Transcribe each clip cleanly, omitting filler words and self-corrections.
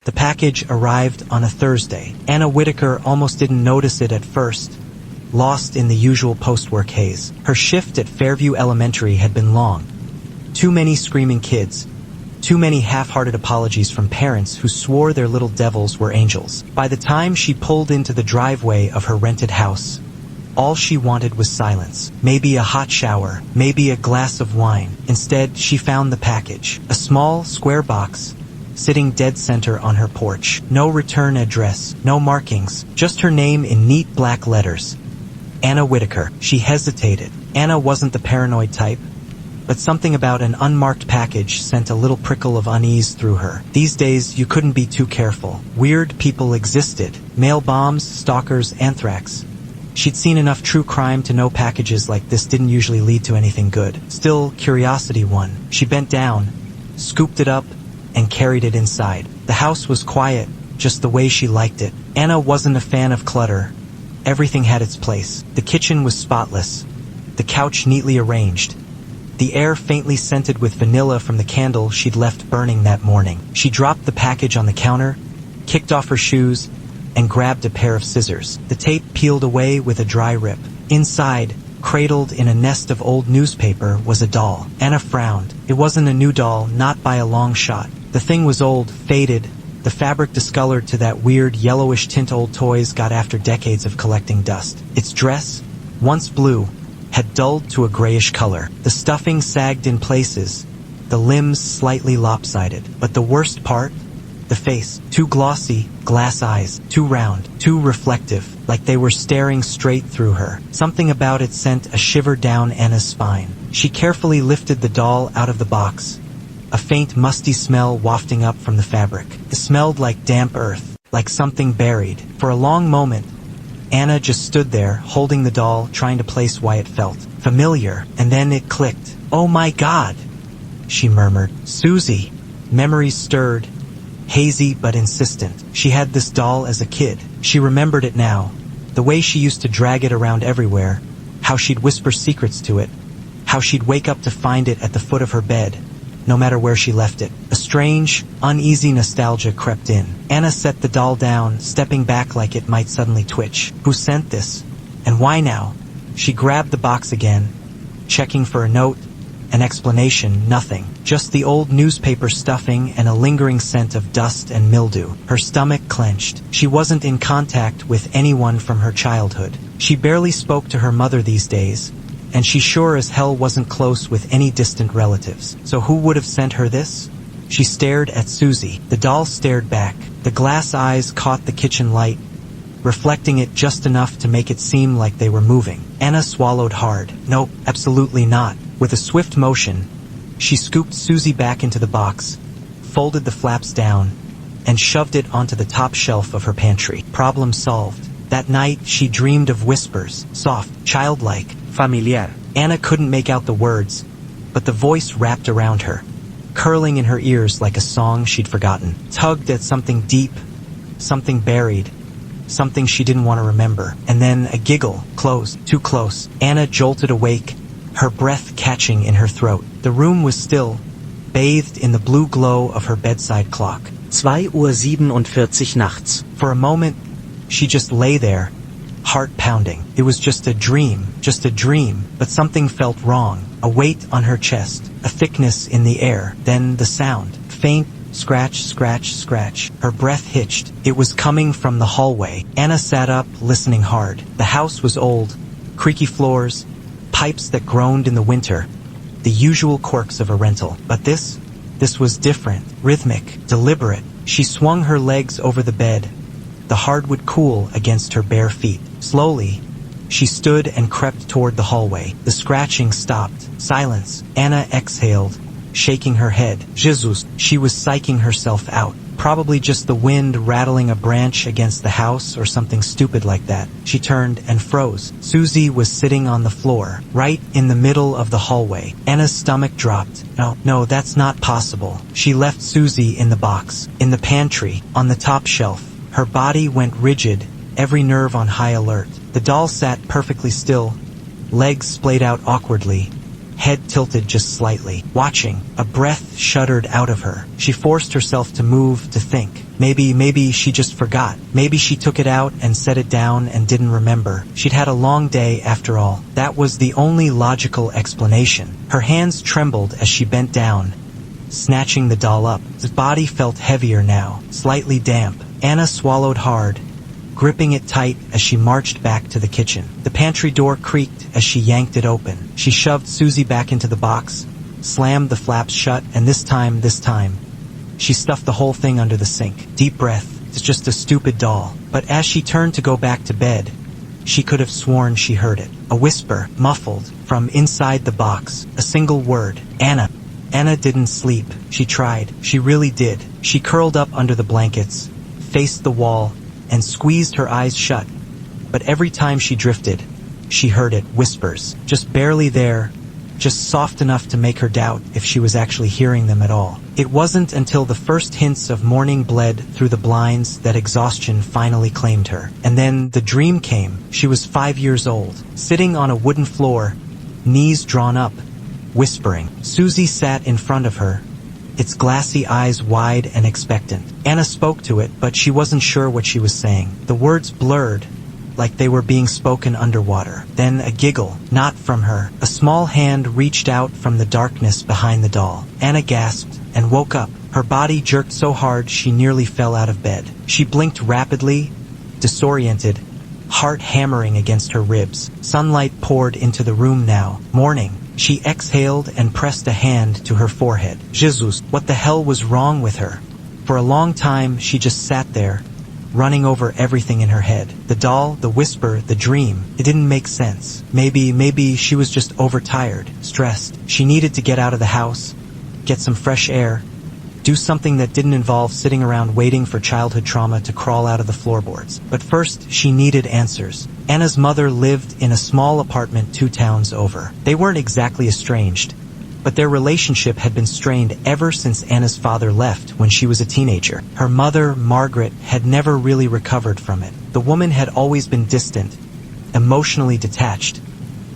The package arrived on a Thursday. Anna Whitaker almost didn't notice it at first, lost in the usual post-work haze. Her shift at Fairview Elementary had been long. Too many screaming kids, too many half-hearted apologies from parents who swore their little devils were angels. By the time she pulled into the driveway of her rented house, all she wanted was silence. Maybe a hot shower, maybe a glass of wine. Instead, she found the package. A small, square box, sitting dead center on her porch. No return address, no markings, just her name in neat black letters. Anna Whitaker. She hesitated. Anna wasn't the paranoid type, but something about an unmarked package sent a little prickle of unease through her. These days, you couldn't be too careful. Weird people existed. Mail bombs, stalkers, anthrax. She'd seen enough true crime to know packages like this didn't usually lead to anything good. Still, curiosity won. She bent down, scooped it up, and carried it inside. The house was quiet, just the way she liked it. Anna wasn't a fan of clutter. Everything had its place. The kitchen was spotless, the couch neatly arranged, the air faintly scented with vanilla from the candle she'd left burning that morning. She dropped the package on the counter, kicked off her shoes, and grabbed a pair of scissors. The tape peeled away with a dry rip. Inside, cradled in a nest of old newspaper, was a doll. Anna frowned. It wasn't a new doll, not by a long shot. The thing was old, faded, the fabric discolored to that weird yellowish tint old toys got after decades of collecting dust. Its dress, once blue, had dulled to a grayish color. The stuffing sagged in places, the limbs slightly lopsided. But the worst part? The face. Too glossy, glass eyes. Too round, too reflective, like they were staring straight through her. Something about it sent a shiver down Anna's spine. She carefully lifted the doll out of the box, a faint musty smell wafting up from the fabric. It smelled like damp earth, like something buried. For a long moment, Anna just stood there, holding the doll, trying to place why it felt familiar, and then it clicked. "Oh my God," she murmured. Susie. Memories stirred, hazy but insistent. She had this doll as a kid. She remembered it now. The way she used to drag it around everywhere, how she'd whisper secrets to it, how she'd wake up to find it at the foot of her bed, no matter where she left it. A strange, uneasy nostalgia crept in. Anna set the doll down, stepping back like it might suddenly twitch. Who sent this? And why now? She grabbed the box again, checking for a note, an explanation, nothing. Just the old newspaper stuffing and a lingering scent of dust and mildew. Her stomach clenched. She wasn't in contact with anyone from her childhood. She barely spoke to her mother these days, and she sure as hell wasn't close with any distant relatives. So who would have sent her this? She stared at Susie. The doll stared back. The glass eyes caught the kitchen light, reflecting it just enough to make it seem like they were moving. Anna swallowed hard. Nope, absolutely not. With a swift motion, she scooped Susie back into the box, folded the flaps down, and shoved it onto the top shelf of her pantry. Problem solved. That night, she dreamed of whispers, soft, childlike, familiar. Anna couldn't make out the words, but the voice wrapped around her, curling in her ears like a song she'd forgotten. Tugged at something deep, something buried, something she didn't want to remember. And then a giggle, close, too close. Anna jolted awake, her breath catching in her throat. The room was still, bathed in the blue glow of her bedside clock. 2:47 nachts. For a moment, she just lay there, heart pounding. It was just a dream, but something felt wrong. A weight on her chest, a thickness in the air, then the sound. Faint, scratch, scratch, scratch. Her breath hitched. It was coming from the hallway. Anna sat up, listening hard. The house was old, creaky floors, pipes that groaned in the winter, the usual quirks of a rental. But this was different, rhythmic, deliberate. She swung her legs over the bed, the hardwood cool against her bare feet. Slowly, she stood and crept toward the hallway. The scratching stopped. Silence. Anna exhaled, shaking her head. Jesus. She was psyching herself out. Probably just the wind rattling a branch against the house or something stupid like that. She turned and froze. Susie was sitting on the floor, right in the middle of the hallway. Anna's stomach dropped. No, that's not possible. She left Susie in the box, in the pantry, on the top shelf. Her body went rigid, every nerve on high alert. The doll sat perfectly still, legs splayed out awkwardly, head tilted just slightly, watching. A breath shuddered out of her. She forced herself to move, to think. Maybe she just forgot. Maybe she took it out and set it down and didn't remember. She'd had a long day after all. That was the only logical explanation. Her hands trembled as she bent down, snatching the doll up. His body felt heavier now, slightly damp. Anna swallowed hard, gripping it tight as she marched back to the kitchen. The pantry door creaked as she yanked it open. She shoved Susie back into the box, slammed the flaps shut, and this time, she stuffed the whole thing under the sink. Deep breath. It's just a stupid doll. But as she turned to go back to bed, she could have sworn she heard it. A whisper, muffled, from inside the box. A single word. Anna. Anna didn't sleep. She tried. She really did. She curled up under the blankets, faced the wall, and squeezed her eyes shut. But every time she drifted, she heard it. Whispers. Just barely there. Just soft enough to make her doubt if she was actually hearing them at all. It wasn't until the first hints of morning bled through the blinds that exhaustion finally claimed her. And then the dream came. She was 5 years old, sitting on a wooden floor, knees drawn up, whispering. Susie sat in front of her, its glassy eyes wide and expectant. Anna spoke to it, but she wasn't sure what she was saying. The words blurred, like they were being spoken underwater. Then a giggle, not from her. A small hand reached out from the darkness behind the doll. Anna gasped and woke up. Her body jerked so hard she nearly fell out of bed. She blinked rapidly, disoriented, heart hammering against her ribs. Sunlight poured into the room now. Morning. She exhaled and pressed a hand to her forehead. Jesus, what the hell was wrong with her? For a long time, she just sat there, running over everything in her head. The doll, the whisper, the dream. It didn't make sense. Maybe she was just overtired, stressed. She needed to get out of the house, get some fresh air, do something that didn't involve sitting around waiting for childhood trauma to crawl out of the floorboards. But first, she needed answers. Anna's mother lived in a small apartment 2 towns over. They weren't exactly estranged, but their relationship had been strained ever since Anna's father left when she was a teenager. Her mother, Margaret, had never really recovered from it. The woman had always been distant, emotionally detached,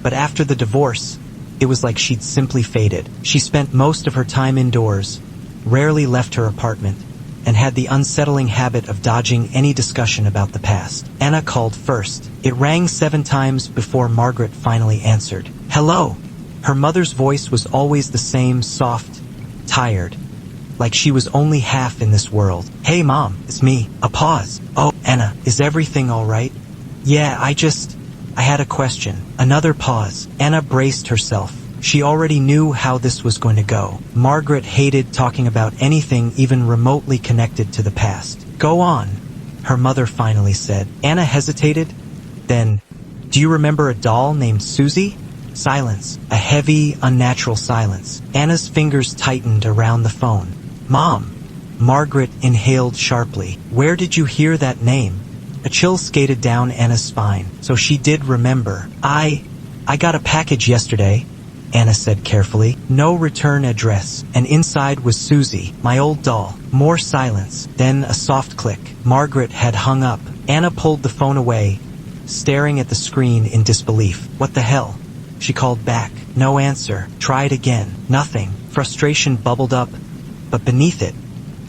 but after the divorce, it was like she'd simply faded. She spent most of her time indoors, rarely left her apartment, and had the unsettling habit of dodging any discussion about the past. Anna called first. It rang 7 times before Margaret finally answered. Hello. Her mother's voice was always the same, soft, tired, like she was only half in this world. Hey Mom, it's me. A pause. Oh, Anna, is everything all right? Yeah, I had a question. Another pause. Anna braced herself. She already knew how this was going to go. Margaret hated talking about anything even remotely connected to the past. Go on, her mother finally said. Anna hesitated. Then, do you remember a doll named Susie? Silence. A heavy, unnatural silence. Anna's fingers tightened around the phone. Mom. Margaret inhaled sharply. Where did you hear that name? A chill skated down Anna's spine. So she did remember. I got a package yesterday, Anna said carefully. No return address. And inside was Susie, my old doll. More silence. Then a soft click. Margaret had hung up. Anna pulled the phone away, staring at the screen in disbelief. What the hell? She called back. No answer. Tried again. Nothing. Frustration bubbled up, but beneath it,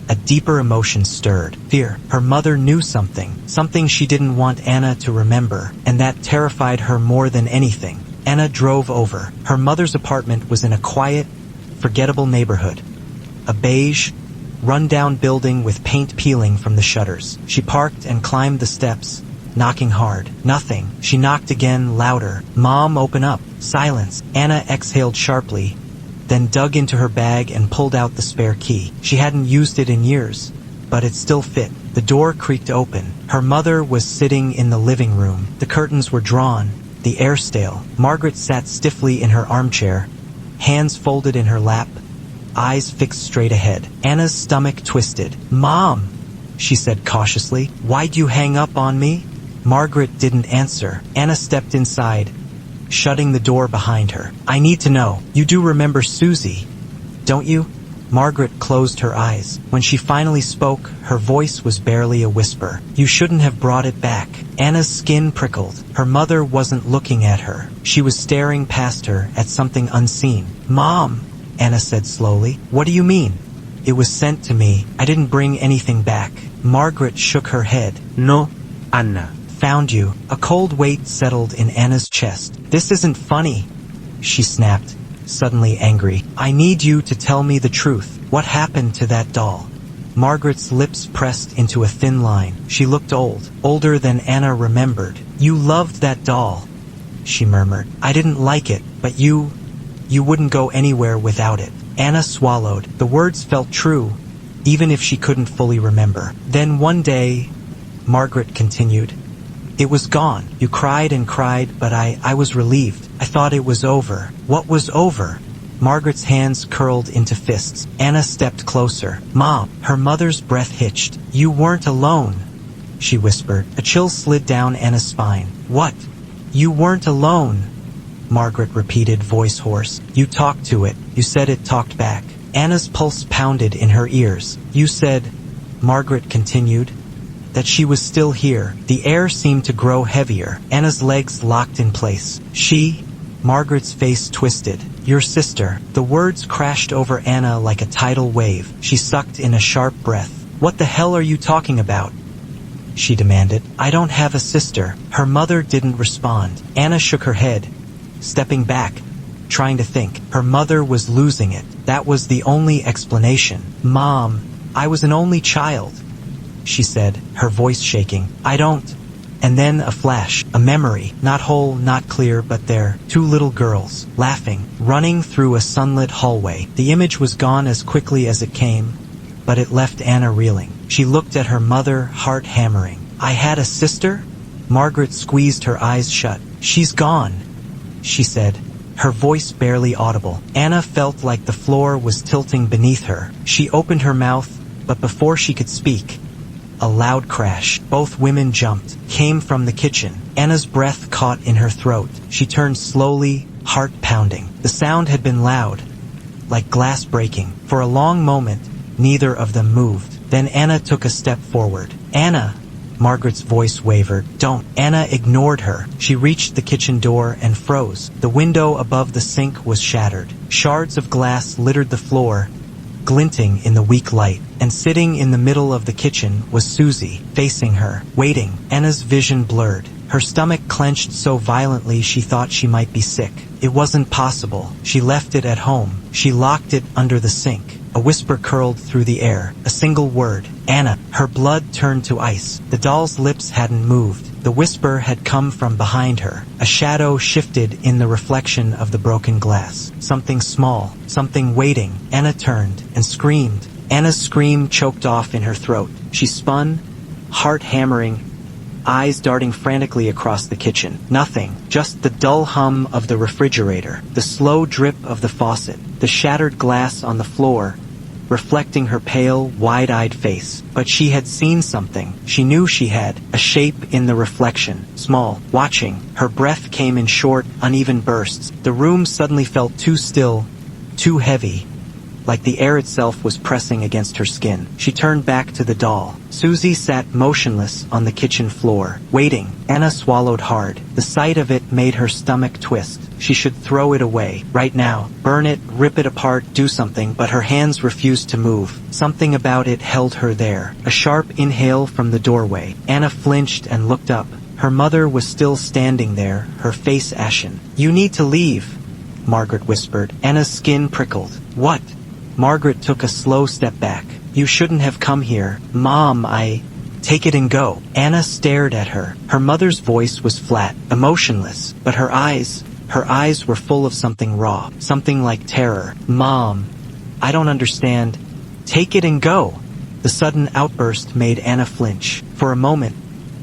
a deeper emotion stirred. Fear. Her mother knew something she didn't want Anna to remember, and that terrified her more than anything. Anna drove over. Her mother's apartment was in a quiet, forgettable neighborhood. A beige, run-down building with paint peeling from the shutters. She parked and climbed the steps, knocking hard. Nothing. She knocked again, louder. Mom, open up. Silence. Anna exhaled sharply, then dug into her bag and pulled out the spare key. She hadn't used it in years, but it still fit. The door creaked open. Her mother was sitting in the living room. The curtains were drawn, the air stale. Margaret sat stiffly in her armchair, hands folded in her lap, eyes fixed straight ahead. Anna's stomach twisted. Mom, she said cautiously, why'd you hang up on me? Margaret didn't answer. Anna stepped inside, shutting the door behind her. I need to know. You do remember Susie, don't you? Margaret closed her eyes. When she finally spoke, her voice was barely a whisper. "You shouldn't have brought it back." Anna's skin prickled. Her mother wasn't looking at her. She was staring past her at something unseen. "Mom," Anna said slowly. "What do you mean?" "It was sent to me. I didn't bring anything back." Margaret shook her head. No, Anna. "Found you." A cold weight settled in Anna's chest. "This isn't funny," she snapped, suddenly angry. "I need you to tell me the truth. What happened to that doll?" Margaret's lips pressed into a thin line. She looked old, older than Anna remembered. "You loved that doll," she murmured. "I didn't like it, but you wouldn't go anywhere without it." Anna swallowed. The words felt true, even if she couldn't fully remember. "Then one day," Margaret continued, "it was gone. You cried and cried, but I was relieved. I thought it was over." "What was over?" Margaret's hands curled into fists. Anna stepped closer. "Mom." Her mother's breath hitched. "You weren't alone," she whispered. A chill slid down Anna's spine. "What?" "You weren't alone," Margaret repeated, voice hoarse. "You talked to it. You said it talked back." Anna's pulse pounded in her ears. "You said," Margaret continued, "that she was still here." The air seemed to grow heavier. Anna's legs locked in place. "She?" Margaret's face twisted. "Your sister." The words crashed over Anna like a tidal wave. She sucked in a sharp breath. "What the hell are you talking about?" she demanded. "I don't have a sister." Her mother didn't respond. Anna shook her head, stepping back, trying to think. Her mother was losing it. That was the only explanation. "Mom, I was an only child," she said, her voice shaking. "I don't." And then a flash, a memory, not whole, not clear, but there. 2 little girls, laughing, running through a sunlit hallway. The image was gone as quickly as it came, but it left Anna reeling. She looked at her mother, heart hammering. "I had a sister?" Margaret squeezed her eyes shut. "She's gone," she said, her voice barely audible. Anna felt like the floor was tilting beneath her. She opened her mouth, but before she could speak, a loud crash. Both women jumped, came from the kitchen. Anna's breath caught in her throat. She turned slowly, heart pounding. The sound had been loud, like glass breaking. For a long moment, neither of them moved. Then Anna took a step forward. "Anna!" Margaret's voice wavered. "Don't." Anna ignored her. She reached the kitchen door and froze. The window above the sink was shattered. Shards of glass littered the floor, glinting in the weak light. And sitting in the middle of the kitchen was Susie, facing her, waiting. Anna's vision blurred. Her stomach clenched so violently she thought she might be sick. It wasn't possible. She left it at home. She locked it under the sink. A whisper curled through the air. A single word. "Anna." Her blood turned to ice. The doll's lips hadn't moved. The whisper had come from behind her. A shadow shifted in the reflection of the broken glass. Something small, something waiting. Anna turned and screamed. Anna's scream choked off in her throat. She spun, heart hammering, eyes darting frantically across the kitchen. Nothing, just the dull hum of the refrigerator, the slow drip of the faucet, the shattered glass on the floor, reflecting her pale, wide-eyed face. But she had seen something. She knew she had. A shape in the reflection, small, watching. Her breath came in short, uneven bursts. The room suddenly felt too still, too heavy, like the air itself was pressing against her skin. She turned back to the doll. Susie sat motionless on the kitchen floor, waiting. Anna swallowed hard. The sight of it made her stomach twist. She should throw it away, right now. Burn it, rip it apart, do something, but her hands refused to move. Something about it held her there. A sharp inhale from the doorway. Anna flinched and looked up. Her mother was still standing there, her face ashen. "You need to leave," Margaret whispered. Anna's skin prickled. "What?" Margaret took a slow step back. "You shouldn't have come here. Mom, Take it and go." Anna stared at her. Her mother's voice was flat, emotionless, but her eyes were full of something raw, something like terror. "Mom, I don't understand. Take it and go." The sudden outburst made Anna flinch. For a moment,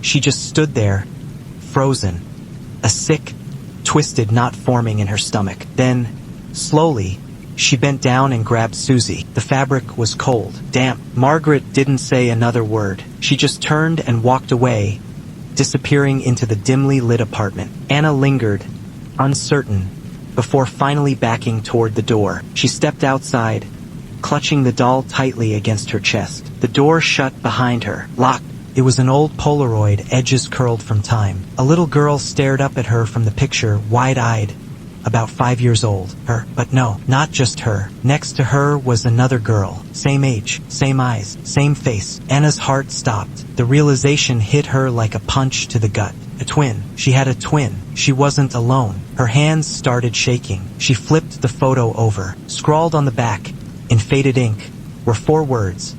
she just stood there, frozen, a sick, twisted knot forming in her stomach. Then, slowly, she bent down and grabbed Susie. The fabric was cold, damp. Margaret didn't say another word. She just turned and walked away, disappearing into the dimly lit apartment. Anna lingered, uncertain, before finally backing toward the door. She stepped outside, clutching the doll tightly against her chest. The door shut behind her, locked. It was an old Polaroid, edges curled from time. A little girl stared up at her from the picture, wide-eyed, about 5 years old. Her, but no, not just her. Next to her was another girl, same age, same eyes, same face. Anna's heart stopped. The realization hit her like a punch to the gut. A twin. She had a twin. She wasn't alone. Her hands started shaking. She flipped the photo over. Scrawled on the back, in faded ink, were 4 words.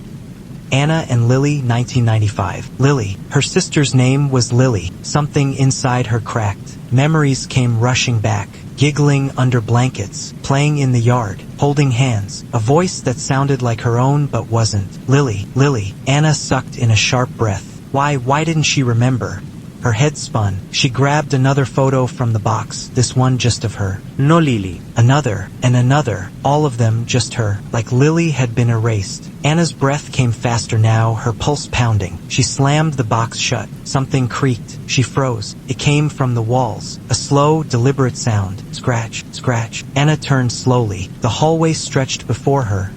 Anna and Lily, 1995. Lily. Her sister's name was Lily. Something inside her cracked. Memories came rushing back. Giggling under blankets, playing in the yard, holding hands. A voice that sounded like her own but wasn't. Lily. Lily. Anna sucked in a sharp breath. Why didn't she remember? Her head spun. She grabbed another photo from the box, this one just of her. No Lily. Another, and another, all of them just her, like Lily had been erased. Anna's breath came faster now, her pulse pounding. She slammed the box shut. Something creaked. She froze. It came from the walls. A slow, deliberate sound. Scratch, scratch. Anna turned slowly. The hallway stretched before her,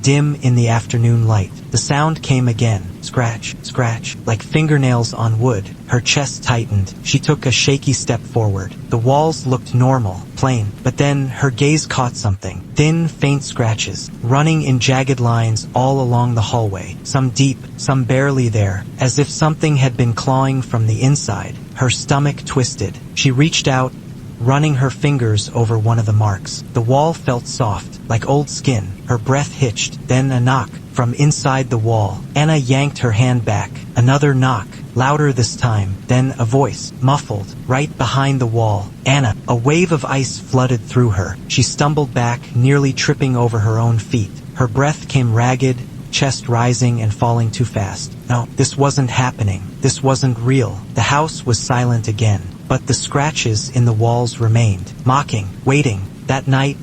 dim in the afternoon light. The sound came again. Scratch, scratch, like fingernails on wood. Her chest tightened. She took a shaky step forward. The walls looked normal, plain, but then her gaze caught something. Thin, faint scratches, running in jagged lines all along the hallway. Some deep, some barely there, as if something had been clawing from the inside. Her stomach twisted. She reached out, running her fingers over one of the marks. The wall felt soft, like old skin. Her breath hitched. Then a knock from inside the wall. Anna yanked her hand back. Another knock, louder this time. Then a voice, muffled, right behind the wall. Anna. A wave of ice flooded through her. She stumbled back, nearly tripping over her own feet. Her breath came ragged, chest rising and falling too fast. No, this wasn't happening. This wasn't real. The house was silent again, but the scratches in the walls remained, mocking, waiting. That night,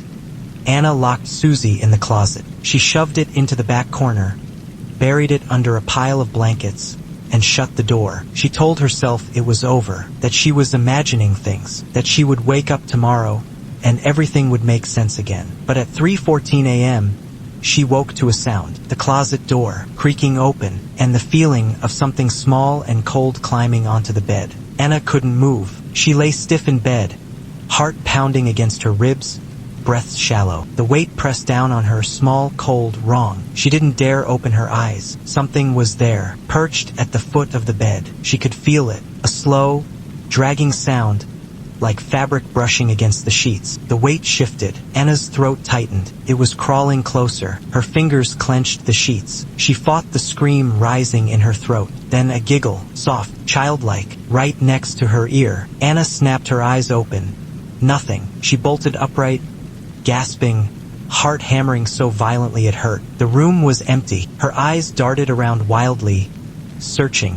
Anna locked Susie in the closet. She shoved it into the back corner, buried it under a pile of blankets, and shut the door. She told herself it was over, that she was imagining things, that she would wake up tomorrow, and everything would make sense again. But at 3:14 a.m., she woke to a sound, the closet door creaking open, and the feeling of something small and cold climbing onto the bed. Anna couldn't move. She lay stiff in bed, heart pounding against her ribs, breath shallow. The weight pressed down on her, small, cold, wrong. She didn't dare open her eyes. Something was there, perched at the foot of the bed. She could feel it, a slow, dragging sound, like fabric brushing against the sheets. The weight shifted. Anna's throat tightened. It was crawling closer. Her fingers clenched the sheets. She fought the scream rising in her throat. Then a giggle, soft, childlike, right next to her ear. Anna snapped her eyes open. Nothing. She bolted upright, gasping, heart hammering so violently it hurt. The room was empty. Her eyes darted around wildly, searching.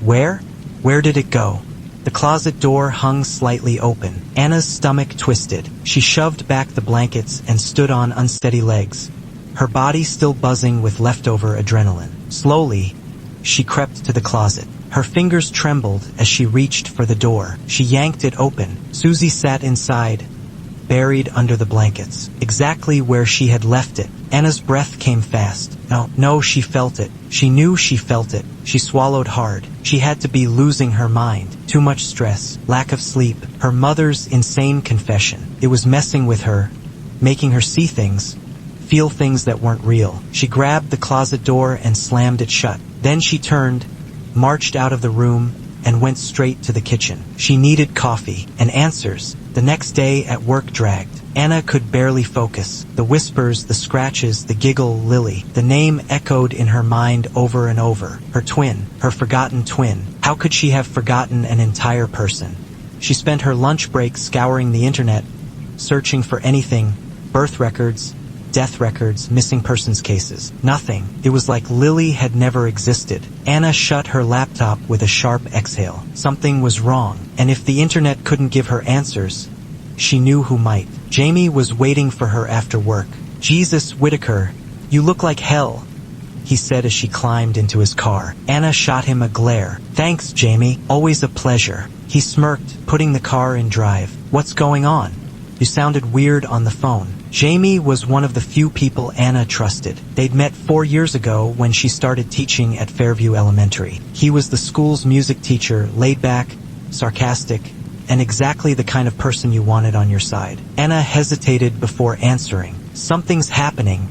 Where? Where did it go? The closet door hung slightly open. Anna's stomach twisted. She shoved back the blankets and stood on unsteady legs, her body still buzzing with leftover adrenaline. Slowly, she crept to the closet. Her fingers trembled as she reached for the door. She yanked it open. Susie sat inside, buried under the blankets, exactly where she had left it. Anna's breath came fast. No, she felt it. She knew she felt it. She swallowed hard. She had to be losing her mind. Too much stress, lack of sleep, her mother's insane confession. It was messing with her, making her see things, feel things that weren't real. She grabbed the closet door and slammed it shut. Then she turned, marched out of the room, and went straight to the kitchen. She needed coffee and answers. The next day at work dragged. Anna could barely focus. The whispers, the scratches, the giggle, Lily. The name echoed in her mind over and over. Her twin, her forgotten twin. How could she have forgotten an entire person? She spent her lunch break scouring the internet, searching for anything, birth records, death records, missing persons cases. Nothing. It was like Lily had never existed. Anna shut her laptop with a sharp exhale. Something was wrong, and if the internet couldn't give her answers, she knew who might. Jamie was waiting for her after work. "Jesus, Whitaker, you look like hell," he said as she climbed into his car. Anna shot him a glare. "Thanks, Jamie. Always a pleasure." He smirked, putting the car in drive. "What's going on? You sounded weird on the phone." Jamie was one of the few people Anna trusted. They'd met 4 years ago when she started teaching at Fairview Elementary. He was the school's music teacher, laid back, sarcastic, and exactly the kind of person you wanted on your side. Anna hesitated before answering. "Something's happening,"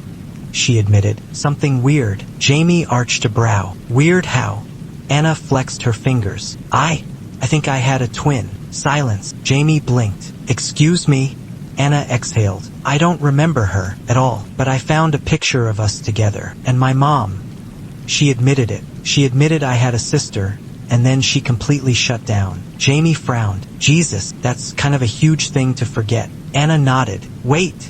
she admitted. "Something weird." Jamie arched a brow. "Weird how?" Anna flexed her fingers. I think I had a twin." Silence. Jamie blinked. "Excuse me?" Anna exhaled. "I don't remember her at all, but I found a picture of us together. And my mom." She admitted it. She admitted I had a sister, and then she completely shut down. Jamie frowned. "Jesus, that's kind of a huge thing to forget." Anna nodded. "Wait,"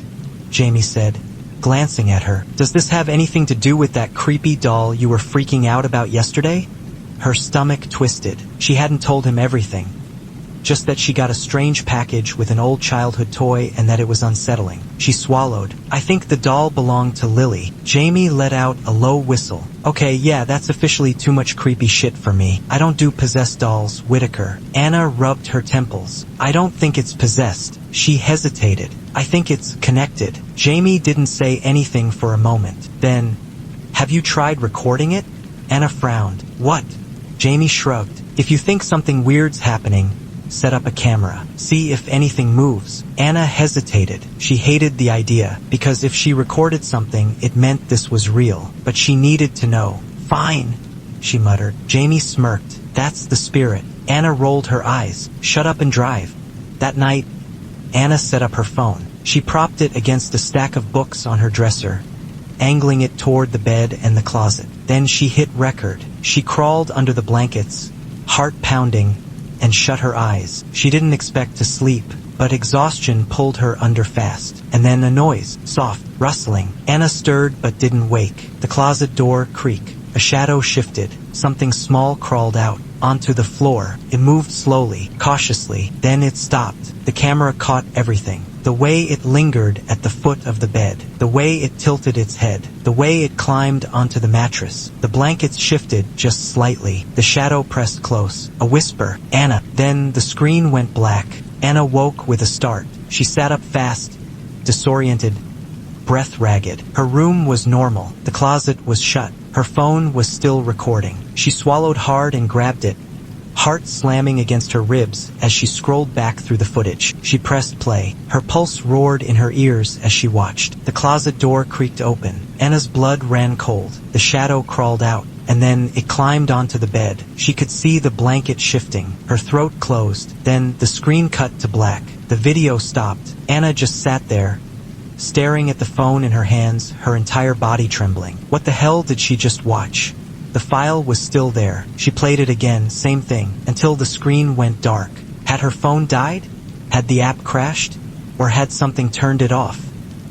Jamie said, glancing at her. "Does this have anything to do with that creepy doll you were freaking out about yesterday?" Her stomach twisted. She hadn't told him everything. Just that she got a strange package with an old childhood toy and that it was unsettling. She swallowed. "I think the doll belonged to Lily." Jamie let out a low whistle. "Okay, yeah, that's officially too much creepy shit for me. I don't do possessed dolls, Whitaker." Anna rubbed her temples. "I don't think it's possessed." She hesitated. "I think it's connected." Jamie didn't say anything for a moment. Then, "Have you tried recording it?" Anna frowned. "What?" Jamie shrugged. "If you think something weird's happening, set up a camera. See if anything moves." Anna hesitated. She hated the idea, because if she recorded something, it meant this was real. But she needed to know. "Fine," she muttered. Jamie smirked. "That's the spirit." Anna rolled her eyes. "Shut up and drive." That night, Anna set up her phone. She propped it against a stack of books on her dresser, angling it toward the bed and the closet. Then she hit record. She crawled under the blankets, heart pounding, and shut her eyes. She didn't expect to sleep, but exhaustion pulled her under fast. And then a noise, soft, rustling. Anna stirred but didn't wake. The closet door creaked. A shadow shifted. Something small crawled out onto the floor. It moved slowly, cautiously. Then it stopped. The camera caught everything. The way it lingered at the foot of the bed. The way it tilted its head. The way it climbed onto the mattress. The blankets shifted just slightly. The shadow pressed close. A whisper. "Anna." Then the screen went black. Anna woke with a start. She sat up fast, disoriented, breath ragged. Her room was normal. The closet was shut. Her phone was still recording. She swallowed hard and grabbed it, heart slamming against her ribs as she scrolled back through the footage. She pressed play. Her pulse roared in her ears as she watched. The closet door creaked open. Anna's blood ran cold. The shadow crawled out, and then it climbed onto the bed. She could see the blanket shifting. Her throat closed. Then the screen cut to black. The video stopped. Anna just sat there, staring at the phone in her hands, her entire body trembling. What the hell did she just watch? The file was still there. She played it again, same thing, until the screen went dark. Had her phone died? Had the app crashed? Or had something turned it off?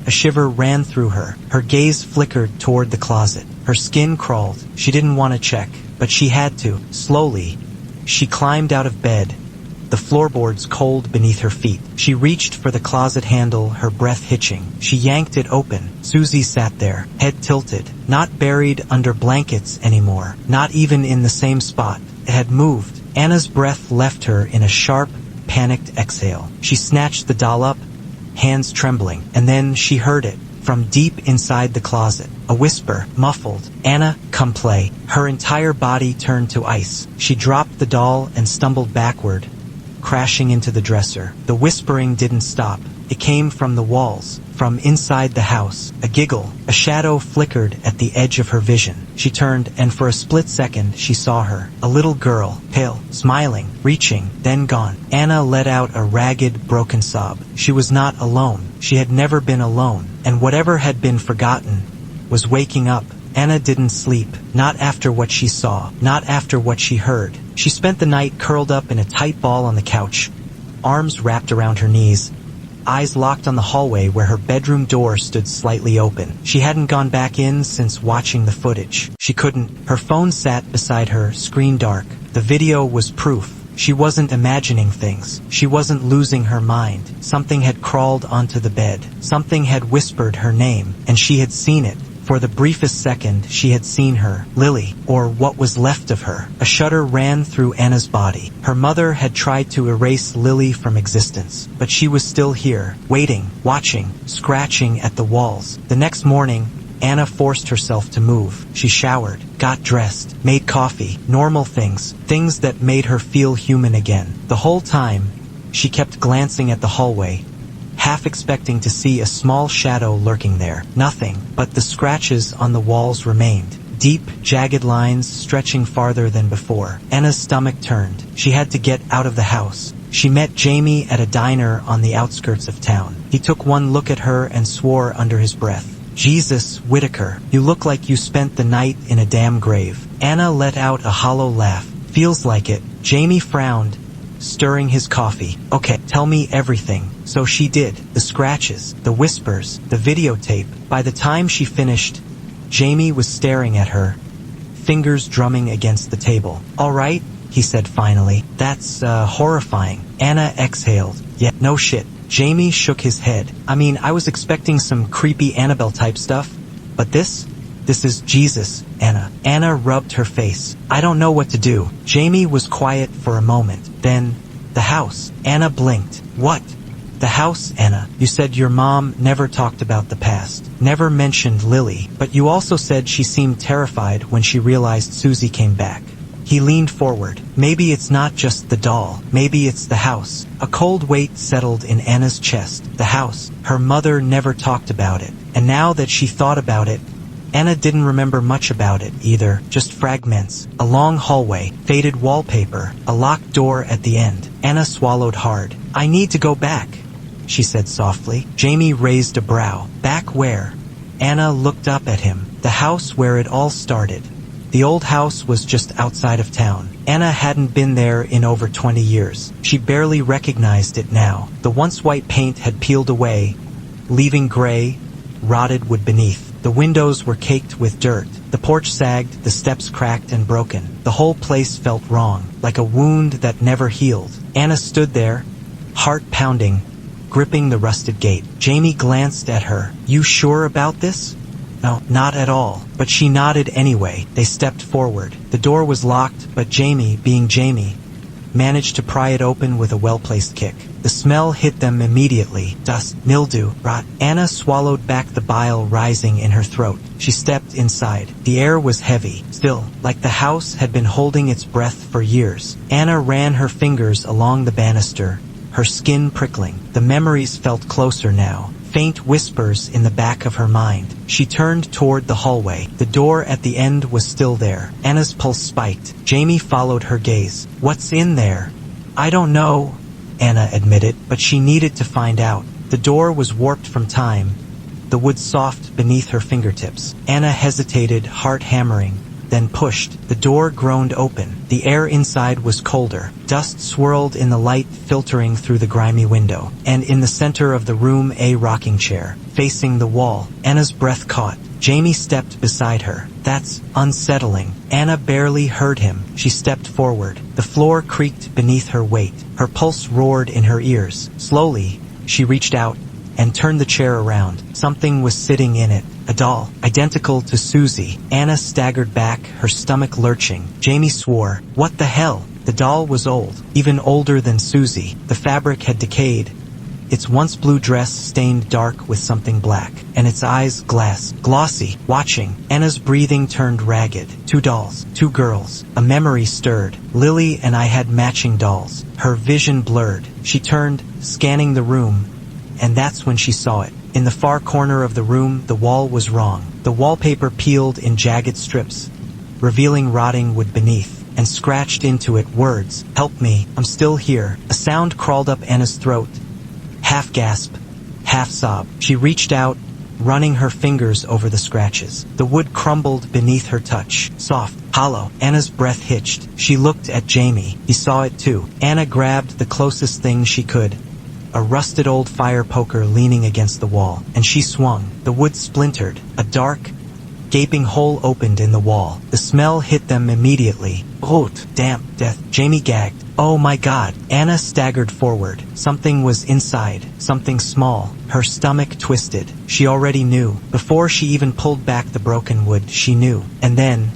A shiver ran through her. Her gaze flickered toward the closet. Her skin crawled. She didn't want to check, but she had to. Slowly, she climbed out of bed, the floorboards cold beneath her feet. She reached for the closet handle, her breath hitching. She yanked it open. Susie sat there, head tilted, not buried under blankets anymore, not even in the same spot. It had moved. Anna's breath left her in a sharp, panicked exhale. She snatched the doll up, hands trembling, and then she heard it, from deep inside the closet. A whisper, muffled. "Anna, come play." Her entire body turned to ice. She dropped the doll and stumbled backward, crashing into the dresser. The whispering didn't stop. It came from the walls, from inside the house. A giggle, a shadow flickered at the edge of her vision. She turned, and for a split second she saw her. A little girl, pale, smiling, reaching, then gone. Anna let out a ragged, broken sob. She was not alone. She had never been alone. And whatever had been forgotten was waking up. Anna didn't sleep, not after what she saw, not after what she heard. She spent the night curled up in a tight ball on the couch, arms wrapped around her knees, eyes locked on the hallway where her bedroom door stood slightly open. She hadn't gone back in since watching the footage. She couldn't. Her phone sat beside her, screen dark. The video was proof. She wasn't imagining things. She wasn't losing her mind. Something had crawled onto the bed. Something had whispered her name, and she had seen it. For the briefest second, she had seen her, Lily, or what was left of her. A shudder ran through Anna's body. Her mother had tried to erase Lily from existence, but she was still here, waiting, watching, scratching at the walls. The next morning, Anna forced herself to move. She showered, got dressed, made coffee, normal things that made her feel human again. The whole time, she kept glancing at the hallway, half expecting to see a small shadow lurking there. Nothing, but the scratches on the walls remained. Deep, jagged lines stretching farther than before. Anna's stomach turned. She had to get out of the house. She met Jamie at a diner on the outskirts of town. He took one look at her and swore under his breath. Jesus, Whitaker, you look like you spent the night in a damn grave. Anna let out a hollow laugh. Feels like it. Jamie frowned, stirring his coffee. Okay, tell me everything. So she did. The scratches, the whispers, the videotape. By the time she finished, Jamie was staring at her, fingers drumming against the table. All right, he said finally. That's, horrifying. Anna exhaled. Yeah, no shit. Jamie shook his head. I mean, I was expecting some creepy Annabelle-type stuff, but this is Jesus, Anna. Anna rubbed her face. I don't know what to do. Jamie was quiet for a moment. Then, the house. Anna blinked. What? The house, Anna. You said your mom never talked about the past, never mentioned Lily, but you also said she seemed terrified when she realized Susie came back. He leaned forward. Maybe it's not just the doll. Maybe it's the house. A cold weight settled in Anna's chest. The house. Her mother never talked about it. And now that she thought about it, Anna didn't remember much about it either, just fragments. A long hallway, faded wallpaper, a locked door at the end. Anna swallowed hard. I need to go back, she said softly. Jamie raised a brow. Back where? Anna looked up at him. The house where it all started. The old house was just outside of town. Anna hadn't been there in over 20 years. She barely recognized it now. The once white paint had peeled away, leaving gray, rotted wood beneath. The windows were caked with dirt. The porch sagged, the steps cracked and broken. The whole place felt wrong, like a wound that never healed. Anna stood there, heart pounding, gripping the rusted gate. Jamie glanced at her. You sure about this? No, not at all. But she nodded anyway. They stepped forward. The door was locked, but Jamie, being Jamie, managed to pry it open with a well-placed kick. The smell hit them immediately. Dust, mildew, rot. Anna swallowed back the bile rising in her throat. She stepped inside. The air was heavy, still, like the house had been holding its breath for years. Anna ran her fingers along the banister, her skin prickling. The memories felt closer now. Faint whispers in the back of her mind. She turned toward the hallway. The door at the end was still there. Anna's pulse spiked. Jamie followed her gaze. What's in there? I don't know, Anna admitted, but she needed to find out. The door was warped from time, the wood soft beneath her fingertips. Anna hesitated, heart hammering, then pushed. The door groaned open. The air inside was colder. Dust swirled in the light filtering through the grimy window. And in the center of the room, a rocking chair, facing the wall. Anna's breath caught. Jamie stepped beside her. That's unsettling. Anna barely heard him. She stepped forward. The floor creaked beneath her weight. Her pulse roared in her ears. Slowly, she reached out and turned the chair around. Something was sitting in it. A doll, identical to Susie. Anna staggered back, her stomach lurching. Jamie swore. What the hell? The doll was old, even older than Susie. The fabric had decayed, its once blue dress stained dark with something black, and its eyes glossy, watching. Anna's breathing turned ragged. 2 dolls, 2 girls. A memory stirred. Lily and I had matching dolls. Her vision blurred. She turned, scanning the room, and that's when she saw it. In the far corner of the room, the wall was wrong. The wallpaper peeled in jagged strips, revealing rotting wood beneath, and scratched into it words. Help me, I'm still here. A sound crawled up Anna's throat. Half gasp, half sob. She reached out, running her fingers over the scratches. The wood crumbled beneath her touch. Soft, hollow. Anna's breath hitched. She looked at Jamie. He saw it too. Anna grabbed the closest thing she could, a rusted old fire poker leaning against the wall, and she swung. The wood splintered. A dark, gaping hole opened in the wall. The smell hit them immediately. Rot, damp, death. Jamie gagged. Oh my God. Anna staggered forward. Something was inside. Something small. Her stomach twisted. She already knew. Before she even pulled back the broken wood, she knew. And then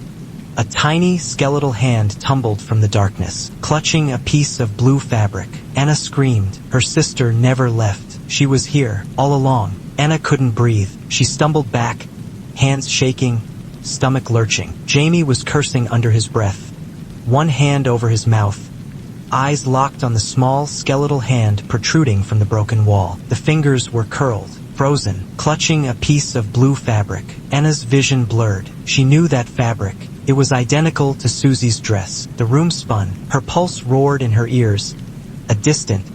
a tiny skeletal hand tumbled from the darkness, clutching a piece of blue fabric. Anna screamed. Her sister never left. She was here, all along. Anna couldn't breathe. She stumbled back, hands shaking, stomach lurching. Jamie was cursing under his breath, one hand over his mouth, eyes locked on the small skeletal hand protruding from the broken wall. The fingers were curled, frozen, clutching a piece of blue fabric. Anna's vision blurred. She knew that fabric. It was identical to Susie's dress. The room spun. Her pulse roared in her ears, a distant,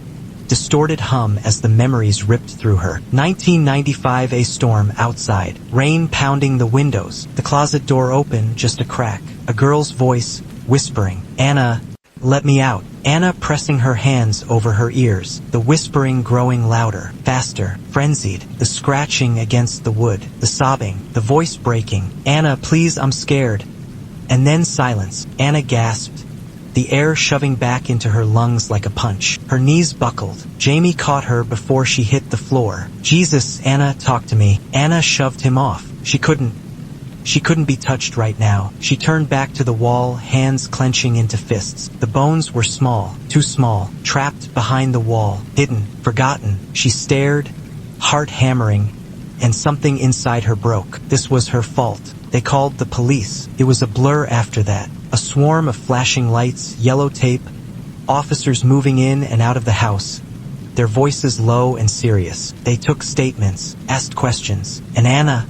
distorted hum as the memories ripped through her. 1995, a storm outside. Rain pounding the windows. The closet door open, just a crack. A girl's voice, whispering, "Anna, let me out." Anna pressing her hands over her ears. The whispering growing louder, faster, frenzied. The scratching against the wood. The sobbing. The voice breaking. "Anna, please, I'm scared." And then silence. Anna gasped, the air shoving back into her lungs like a punch. Her knees buckled. Jamie caught her before she hit the floor. "Jesus, Anna, talk to me." Anna shoved him off. She couldn't be touched right now. She turned back to the wall, hands clenching into fists. The bones were small, too small, trapped behind the wall, hidden, forgotten. She stared, heart hammering, and something inside her broke. This was her fault. They called the police. It was a blur after that. A swarm of flashing lights, yellow tape, officers moving in and out of the house, their voices low and serious. They took statements, asked questions, and Anna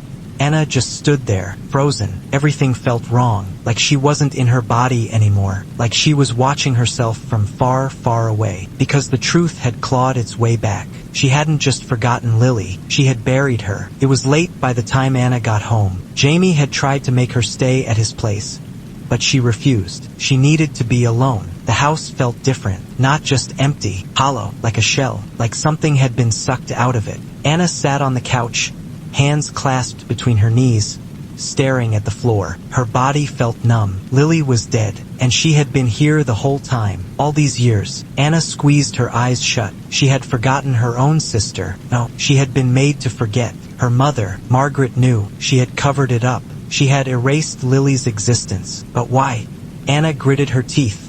just stood there, frozen. Everything felt wrong, like she wasn't in her body anymore, like she was watching herself from far, far away, because the truth had clawed its way back. She hadn't just forgotten Lily, she had buried her. It was late by the time Anna got home. Jamie had tried to make her stay at his place, but she refused. She needed to be alone. The house felt different, not just empty, hollow, like a shell, like something had been sucked out of it. Anna sat on the couch, hands clasped between her knees, staring at the floor. Her body felt numb. Lily was dead, and she had been here the whole time, all these years. Anna squeezed her eyes shut. She had forgotten her own sister. No, she had been made to forget. Her mother, Margaret, knew. She had covered it up. She had erased Lily's existence. But why? Anna gritted her teeth,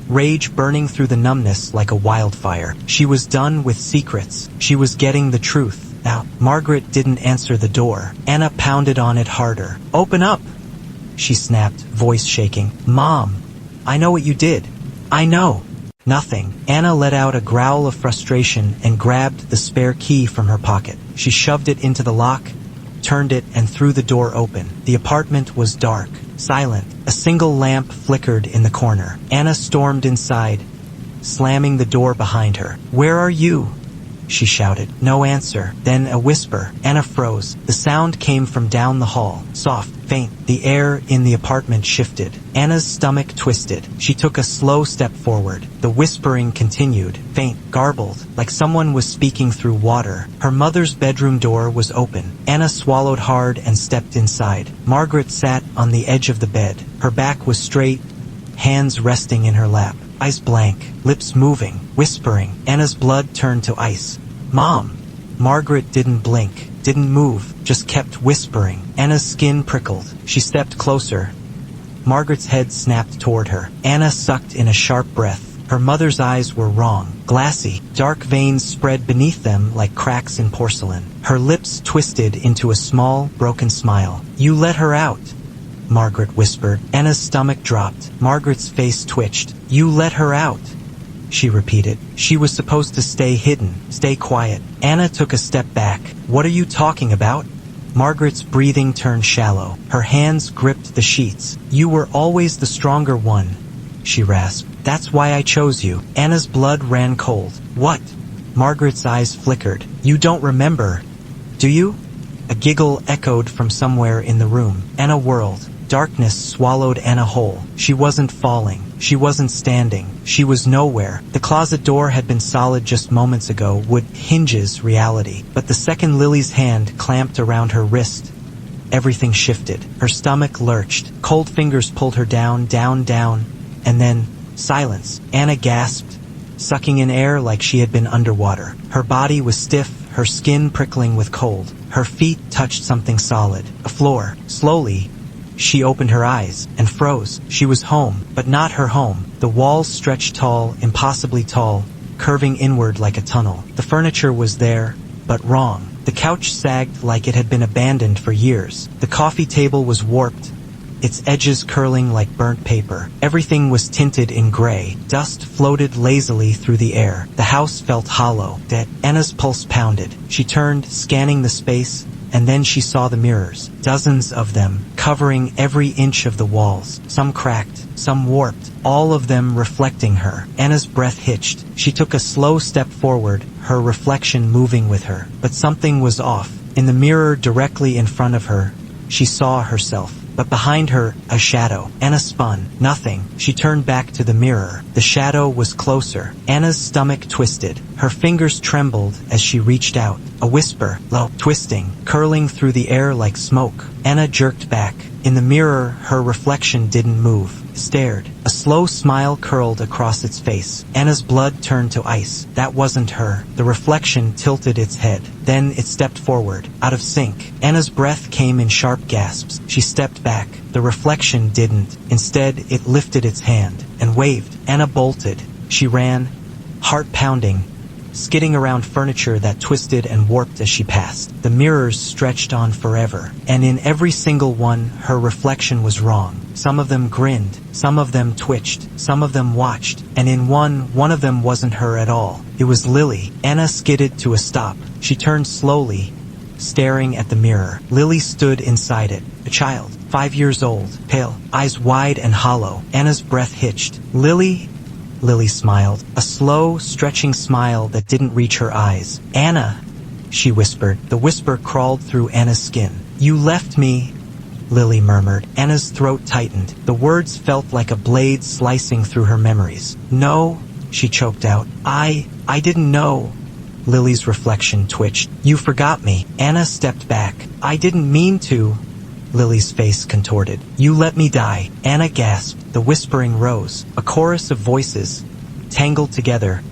rage burning through the numbness like a wildfire. She was done with secrets. She was getting the truth. Now, Margaret didn't answer the door. Anna pounded on it harder. "Open up!" she snapped, voice shaking. "Mom, I know what you did. I know." Nothing. Anna let out a growl of frustration and grabbed the spare key from her pocket. She shoved it into the lock, turned it, and threw the door open. The apartment was dark, silent. A single lamp flickered in the corner. Anna stormed inside, slamming the door behind her. "Where are you?" she shouted. No answer. Then a whisper. Anna froze. The sound came from down the hall. Soft, faint. The air in the apartment shifted. Anna's stomach twisted. She took a slow step forward. The whispering continued, faint, garbled, like someone was speaking through water. Her mother's bedroom door was open. Anna swallowed hard and stepped inside. Margaret sat on the edge of the bed. Her back was straight, hands resting in her lap. Eyes blank, lips moving, whispering. Anna's blood turned to ice. "Mom!" Margaret didn't blink, didn't move, just kept whispering. Anna's skin prickled. She stepped closer. Margaret's head snapped toward her. Anna sucked in a sharp breath. Her mother's eyes were wrong, glassy. Dark veins spread beneath them like cracks in porcelain. Her lips twisted into a small, broken smile. "You let her out," Margaret whispered. Anna's stomach dropped. Margaret's face twitched. "You let her out," she repeated. She was supposed to stay hidden, stay quiet. Anna took a step back. "What are you talking about?" Margaret's breathing turned shallow. Her hands gripped the sheets. "You were always the stronger one," she rasped. "That's why I chose you." Anna's blood ran cold. "What?" Margaret's eyes flickered. "You don't remember, do you?" A giggle echoed from somewhere in the room. Anna whirled. Darkness swallowed Anna whole. She wasn't falling. She wasn't standing. She was nowhere. The closet door had been solid just moments ago, would hinges reality. But the second Lily's hand clamped around her wrist, everything shifted. Her stomach lurched. Cold fingers pulled her down, down, down, and then silence. Anna gasped, sucking in air like she had been underwater. Her body was stiff, her skin prickling with cold. Her feet touched something solid, a floor. Slowly, she opened her eyes and froze. She was home, but not her home. The walls stretched tall, impossibly tall, curving inward like a tunnel. The furniture was there, but wrong. The couch sagged like it had been abandoned for years. The coffee table was warped, its edges curling like burnt paper. Everything was tinted in gray. Dust floated lazily through the air. The house felt hollow, dead. Anna's pulse pounded. She turned, scanning the space, and then she saw the mirrors. Dozens of them, covering every inch of the walls. Some cracked, some warped, all of them reflecting her. Anna's breath hitched. She took a slow step forward, her reflection moving with her. But something was off. In the mirror directly in front of her, she saw herself. But behind her, a shadow. Anna spun. Nothing. She turned back to the mirror. The shadow was closer. Anna's stomach twisted. Her fingers trembled as she reached out. A whisper, low, twisting, curling through the air like smoke. Anna jerked back. In the mirror, her reflection didn't move. Stared. A slow smile curled across its face. Anna's blood turned to ice. That wasn't her. The reflection tilted its head. Then it stepped forward, out of sync. Anna's breath came in sharp gasps. She stepped back. The reflection didn't. Instead, it lifted its hand and waved. Anna bolted. She ran, heart pounding, skidding around furniture that twisted and warped as she passed. The mirrors stretched on forever, and in every single one, her reflection was wrong. Some of them grinned, some of them twitched, some of them watched, and in one of them wasn't her at all. It was Lily. Anna skidded to a stop. She turned slowly, staring at the mirror. Lily stood inside it, a child, 5 years old, pale, eyes wide and hollow. Anna's breath hitched. Lily smiled, a slow, stretching smile that didn't reach her eyes. Anna, she whispered. The whisper crawled through Anna's skin. You left me, Lily murmured. Anna's throat tightened. The words felt like a blade slicing through her memories. No, she choked out. I didn't know. Lily's reflection twitched. You forgot me. Anna stepped back. I didn't mean to. Lily's face contorted. You let me die. Anna gasped. The whispering rose. A chorus of voices, tangled together,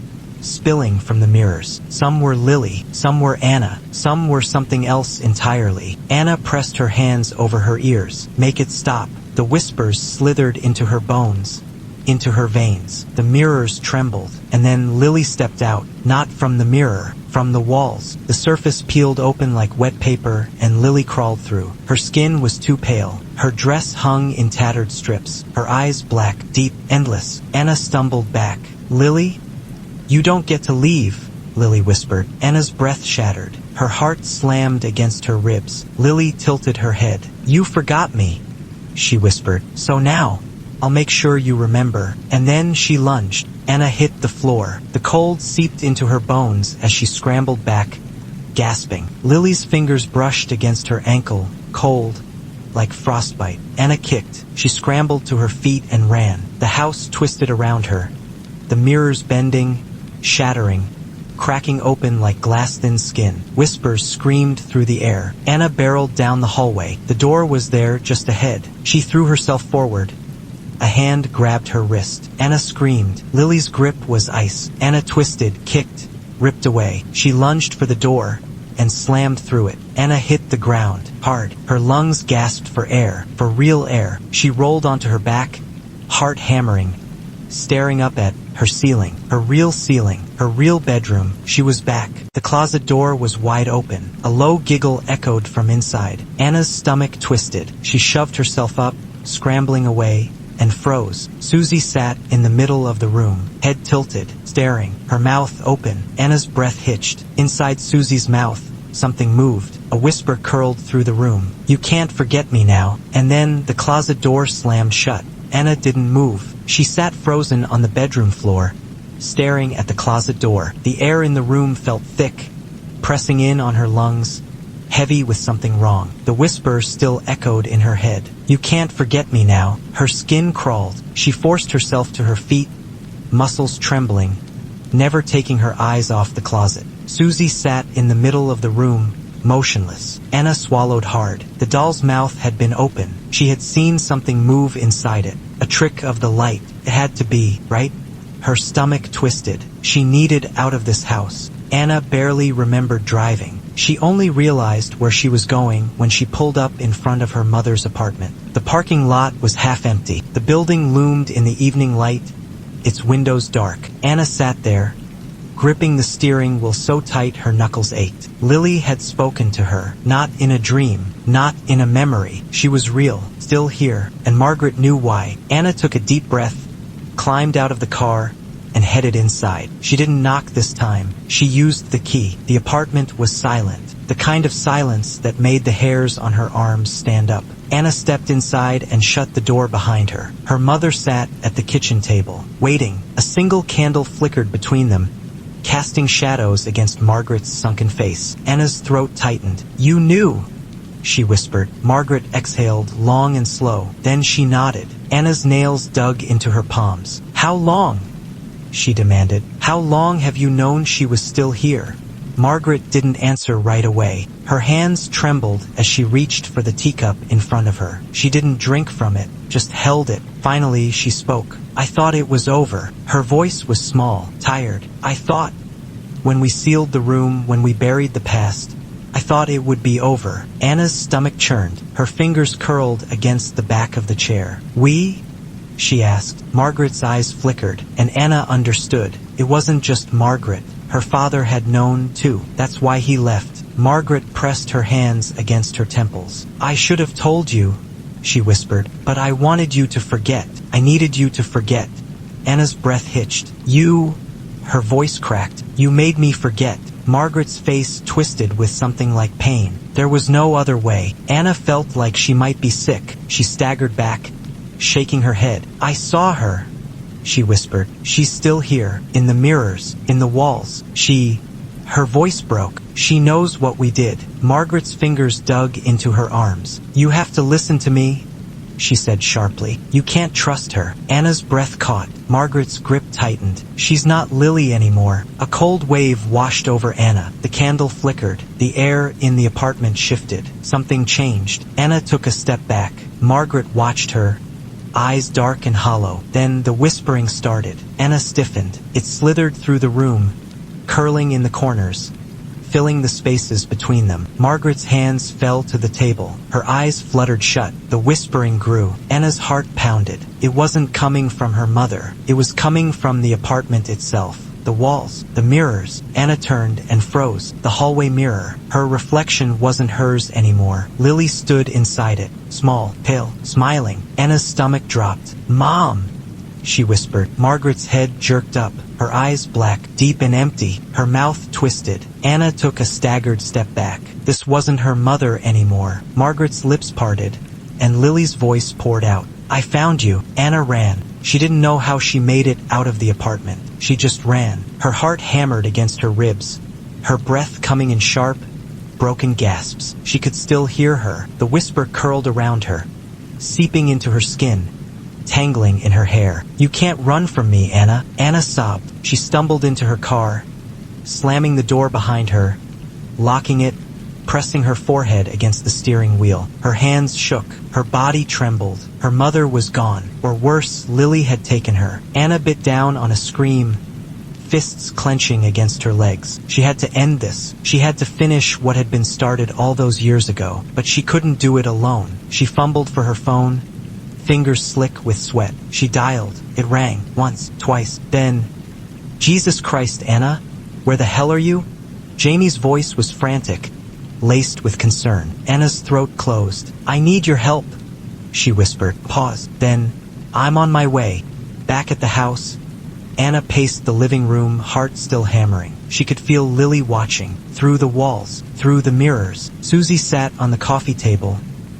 spilling from the mirrors. Some were Lily, some were Anna, some were something else entirely. Anna pressed her hands over her ears. Make it stop. The whispers slithered into her bones, into her veins. The mirrors trembled, and then Lily stepped out, not from the mirror, from the walls. The surface peeled open like wet paper, and Lily crawled through. Her skin was too pale. Her dress hung in tattered strips, her eyes black, deep, endless. Anna stumbled back. Lily? You don't get to leave, Lily whispered. Anna's breath shattered. Her heart slammed against her ribs. Lily tilted her head. You forgot me, she whispered. So now, I'll make sure you remember. And then she lunged. Anna hit the floor. The cold seeped into her bones as she scrambled back, gasping. Lily's fingers brushed against her ankle, cold, like frostbite. Anna kicked. She scrambled to her feet and ran. The house twisted around her, the mirrors bending, shattering, cracking open like glass-thin skin. Whispers screamed through the air. Anna barreled down the hallway. The door was there just ahead. She threw herself forward. A hand grabbed her wrist. Anna screamed. Lily's grip was ice. Anna twisted, kicked, ripped away. She lunged for the door and slammed through it. Anna hit the ground, hard. Her lungs gasped for air, for real air. She rolled onto her back, heart hammering, staring up at her ceiling, her real bedroom. She was back. The closet door was wide open. A low giggle echoed from inside. Anna's stomach twisted. She shoved herself up, scrambling away, and froze. Susie sat in the middle of the room, head tilted, staring, her mouth open. Anna's breath hitched. Inside Susie's mouth, something moved. A whisper curled through the room. You can't forget me now. And then the closet door slammed shut. Anna didn't move. She sat frozen on the bedroom floor, staring at the closet door. The air in the room felt thick, pressing in on her lungs, heavy with something wrong. The whisper still echoed in her head. You can't forget me now. Her skin crawled. She forced herself to her feet, muscles trembling, never taking her eyes off the closet. Susie sat in the middle of the room, motionless. Anna swallowed hard. The doll's mouth had been open. She had seen something move inside it. A trick of the light. It had to be, right? Her stomach twisted. She needed out of this house. Anna barely remembered driving. She only realized where she was going when she pulled up in front of her mother's apartment. The parking lot was half empty. The building loomed in the evening light, its windows dark. Anna sat there, gripping the steering wheel so tight her knuckles ached. Lily had spoken to her, not in a dream, not in a memory. She was real, still here, and Margaret knew why. Anna took a deep breath, climbed out of the car, and headed inside. She didn't knock this time. She used the key. The apartment was silent, the kind of silence that made the hairs on her arms stand up. Anna stepped inside and shut the door behind her. Her mother sat at the kitchen table, waiting. A single candle flickered between them, casting shadows against Margaret's sunken face. Anna's throat tightened. "You knew," she whispered. Margaret exhaled, long and slow. Then she nodded. Anna's nails dug into her palms. "How long?" she demanded. "How long have you known she was still here?" Margaret didn't answer right away. Her hands trembled as she reached for the teacup in front of her. She didn't drink from it, just held it. Finally, she spoke. "I thought it was over." Her voice was small, tired. "I thought, when we sealed the room, when we buried the past, I thought it would be over." Anna's stomach churned. Her fingers curled against the back of the chair. "We?" she asked. Margaret's eyes flickered, and Anna understood. It wasn't just Margaret. Her father had known, too. That's why he left. Margaret pressed her hands against her temples. "I should have told you," she whispered, "but I wanted you to forget. I needed you to forget." Anna's breath hitched. "You..." Her voice cracked. "You made me forget." Margaret's face twisted with something like pain. There was no other way. Anna felt like she might be sick. She staggered back, shaking her head. "I saw her," she whispered. "She's still here, in the mirrors, in the walls. Her voice broke. "She knows what we did." Margaret's fingers dug into her arms. "You have to listen to me," she said sharply. "You can't trust her." Anna's breath caught. Margaret's grip tightened. "She's not Lily anymore." A cold wave washed over Anna. The candle flickered. The air in the apartment shifted. Something changed. Anna took a step back. Margaret watched her, eyes dark and hollow. Then the whispering started. Anna stiffened. It slithered through the room, curling in the corners, filling the spaces between them. Margaret's hands fell to the table. Her eyes fluttered shut. The whispering grew. Anna's heart pounded. It wasn't coming from her mother. It was coming from the apartment itself. The walls, the mirrors. Anna turned and froze. The hallway mirror. Her reflection wasn't hers anymore. Lily stood inside it, small, pale, smiling. Anna's stomach dropped. "Mom!" she whispered. Margaret's head jerked up, her eyes black, deep and empty, her mouth twisted. Anna took a staggered step back. This wasn't her mother anymore. Margaret's lips parted, and Lily's voice poured out. "I found you." Anna ran. She didn't know how she made it out of the apartment. She just ran. Her heart hammered against her ribs, her breath coming in sharp, broken gasps. She could still hear her. The whisper curled around her, seeping into her skin, tangling in her hair. "You can't run from me, Anna." Anna sobbed. She stumbled into her car, slamming the door behind her, locking it, pressing her forehead against the steering wheel. Her hands shook. Her body trembled. Her mother was gone. Or worse, Lily had taken her. Anna bit down on a scream, fists clenching against her legs. She had to end this. She had to finish what had been started all those years ago. But she couldn't do it alone. She fumbled for her phone, fingers slick with sweat. She dialed. It rang. Once, twice, then... "Jesus Christ, Anna? Where the hell are you?" Jamie's voice was frantic, laced with concern. Anna's throat closed. "I need your help," she whispered. Paused. Then, "I'm on my way." Back at the house, Anna paced the living room, heart still hammering. She could feel Lily watching, through the walls, through the mirrors. Susie sat on the coffee table,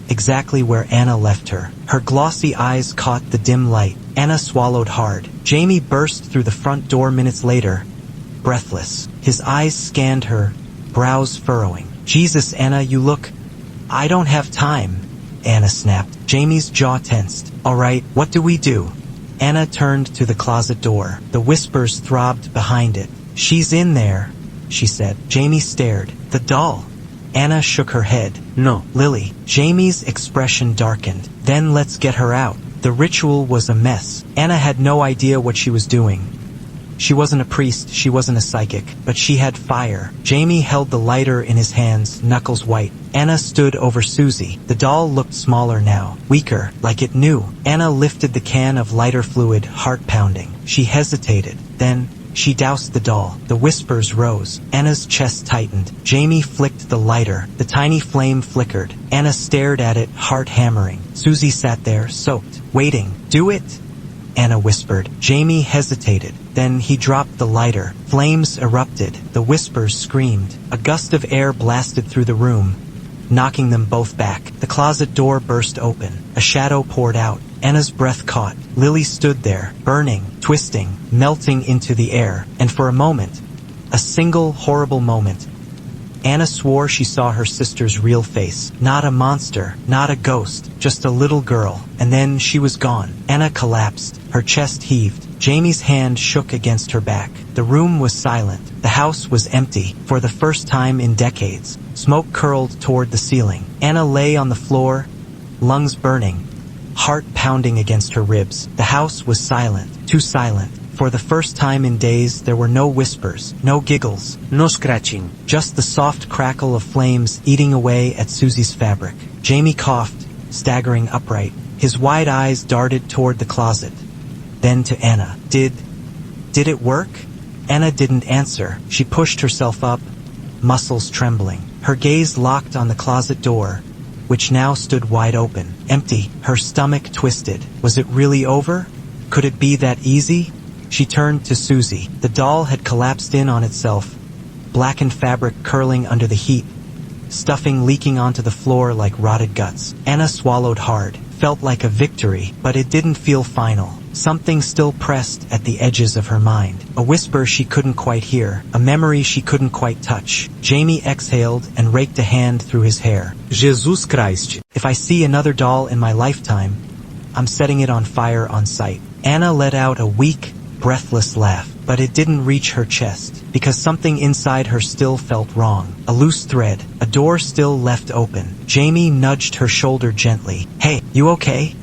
exactly where Anna left her. Her glossy eyes caught the dim light. Anna swallowed hard. Jamie burst through the front door minutes later, breathless. His eyes scanned her, brows furrowing. "Jesus, Anna, you look..." "I don't have time," Anna snapped. Jamie's jaw tensed. "All right, what do we do?" Anna turned to the closet door. The whispers throbbed behind it. "She's in there," she said. Jamie stared. "The doll?" Anna shook her head. No. Lily. Jamie's expression darkened. Then let's get her out. The ritual was a mess. Anna had no idea what she was doing. She wasn't a priest, she wasn't a psychic, but she had fire. Jamie held the lighter in his hands, knuckles white. Anna stood over Susie. The doll looked smaller now, weaker, like it knew. Anna lifted the can of lighter fluid, heart pounding. She hesitated. Then she doused the doll. The whispers rose. Anna's chest tightened. Jamie flicked the lighter. The tiny flame flickered. Anna stared at it, heart hammering. Susie sat there, soaked, waiting. Do it? Anna whispered. Jamie hesitated. Then he dropped the lighter. Flames erupted. The whispers screamed. A gust of air blasted through the room, knocking them both back. The closet door burst open. A shadow poured out. Anna's breath caught. Lily stood there, burning, twisting, melting into the air. And for a moment, a single horrible moment, Anna swore she saw her sister's real face. Not a monster, not a ghost, just a little girl. And then she was gone. Anna collapsed. Her chest heaved. Jamie's hand shook against her back. The room was silent. The house was empty. For the first time in decades, smoke curled toward the ceiling. Anna lay on the floor, lungs burning, heart pounding against her ribs. The house was silent, too silent. For the first time in days, there were no whispers, no giggles, No scratching. just the soft crackle of flames eating away at Susie's fabric. Jamie coughed, staggering upright. His wide eyes darted toward the closet. Then to Anna. Did it work? Anna didn't answer. She pushed herself up, muscles trembling. Her gaze locked on the closet door, which now stood wide open, empty. Her stomach twisted. Was it really over? Could it be that easy? She turned to Susie. The doll had collapsed in on itself, blackened fabric curling under the heat, stuffing leaking onto the floor like rotted guts. Anna swallowed hard. Felt like a victory, but it didn't feel final. Something still pressed at the edges of her mind. A whisper she couldn't quite hear, a memory she couldn't quite touch. Jamie exhaled and raked a hand through his hair. Jesus Christ. If I see another doll in my lifetime, I'm setting it on fire on sight. Anna let out a weak, breathless laugh, but it didn't reach her chest, because something inside her still felt wrong. A loose thread, a door still left open. Jamie nudged her shoulder gently. Hey, you okay?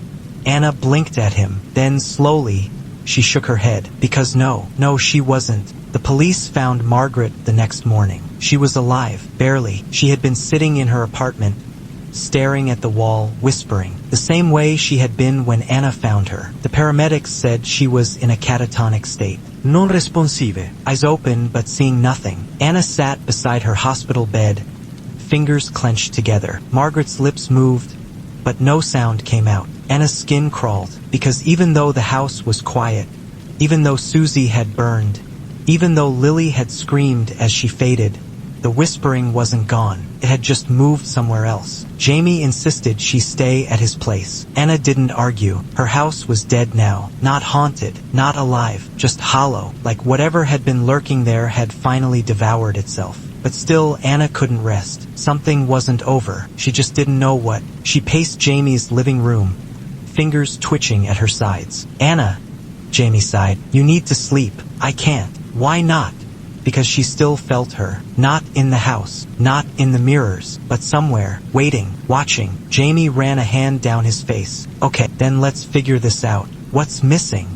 Anna blinked at him. Then slowly, she shook her head. Because no, she wasn't. The police found Margaret the next morning. She was alive, barely. She had been sitting in her apartment, staring at the wall, whispering, the same way she had been when Anna found her. The paramedics said she was in a catatonic state. Non responsive. Eyes open but seeing nothing. Anna sat beside her hospital bed, fingers clenched together. Margaret's lips moved, but no sound came out. Anna's skin crawled, because even though the house was quiet, even though Susie had burned, even though Lily had screamed as she faded, the whispering wasn't gone. It had just moved somewhere else. Jamie insisted she stay at his place. Anna didn't argue. Her house was dead now. Not haunted, not alive, just hollow, like whatever had been lurking there had finally devoured itself. But still, Anna couldn't rest. Something wasn't over. She just didn't know what. She paced Jamie's living room, fingers twitching at her sides. Anna, Jamie sighed, you need to sleep. I can't. Why not? Because she still felt her. Not in the house, not in the mirrors, but somewhere, waiting, watching. Jamie ran a hand down his face. Okay, then let's figure this out. What's missing?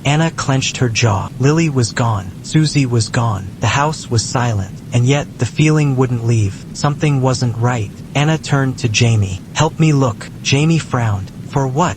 Anna clenched her jaw. Lily was gone. Susie was gone. The house was silent. And yet, the feeling wouldn't leave. Something wasn't right. Anna turned to Jamie. Help me look. Jamie frowned. For what?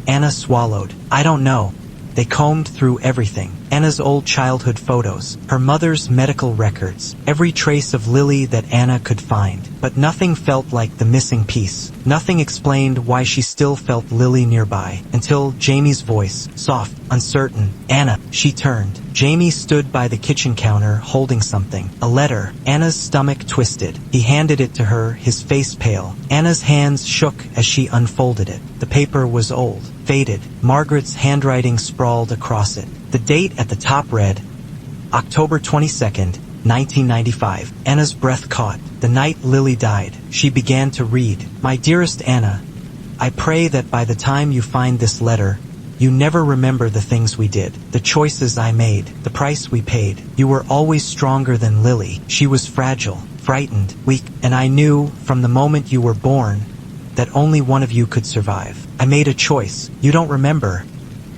Anna swallowed. I don't know. They combed through everything. Anna's old childhood photos, her mother's medical records, every trace of Lily that Anna could find. But nothing felt like the missing piece. Nothing explained why she still felt Lily nearby, until Jamie's voice, soft, uncertain. Anna. She turned. Jamie stood by the kitchen counter holding something. A letter. Anna's stomach twisted. He handed it to her, his face pale. Anna's hands shook as she unfolded it. The paper was old, faded. Margaret's handwriting sprawled across it. The date at the top read, October 22nd, 1995. Anna's breath caught. The night Lily died. She began to read. My dearest Anna, I pray that by the time you find this letter, you never remember the things we did, the choices I made, the price we paid. You were always stronger than Lily. She was fragile, frightened, weak, and I knew, from the moment you were born, that only one of you could survive. I made a choice. You don't remember,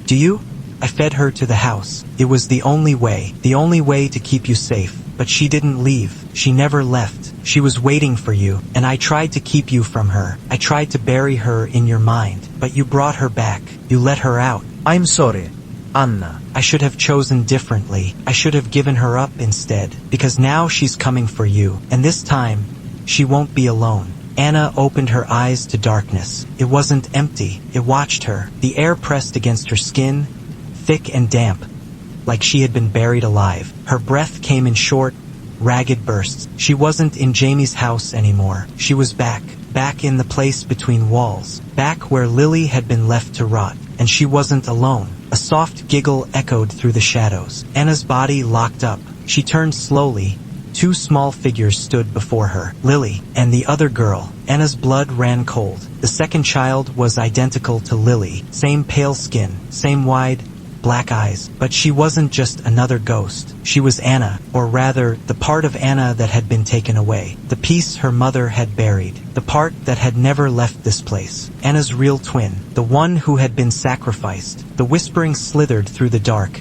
do you? I fed her to the house. It was the only way to keep you safe. But she didn't leave. She never left. She was waiting for you, and I tried to keep you from her. I tried to bury her in your mind, but you brought her back. You let her out. I'm sorry, Anna. I should have chosen differently. I should have given her up instead, because now she's coming for you, and this time, she won't be alone. Anna opened her eyes to darkness. It wasn't empty. It watched her. The air pressed against her skin, thick and damp, like she had been buried alive. Her breath came in short, ragged bursts. She wasn't in Jamie's house anymore. She was back in the place between walls, back where Lily had been left to rot. And she wasn't alone. A soft giggle echoed through the shadows. Anna's body locked up. She turned slowly. Two small figures stood before her, Lily and the other girl. Anna's blood ran cold. The second child was identical to Lily. Same pale skin, same wide, black eyes. But she wasn't just another ghost. She was Anna, or rather, the part of Anna that had been taken away. The piece her mother had buried. The part that had never left this place. Anna's real twin. The one who had been sacrificed. The whispering slithered through the dark,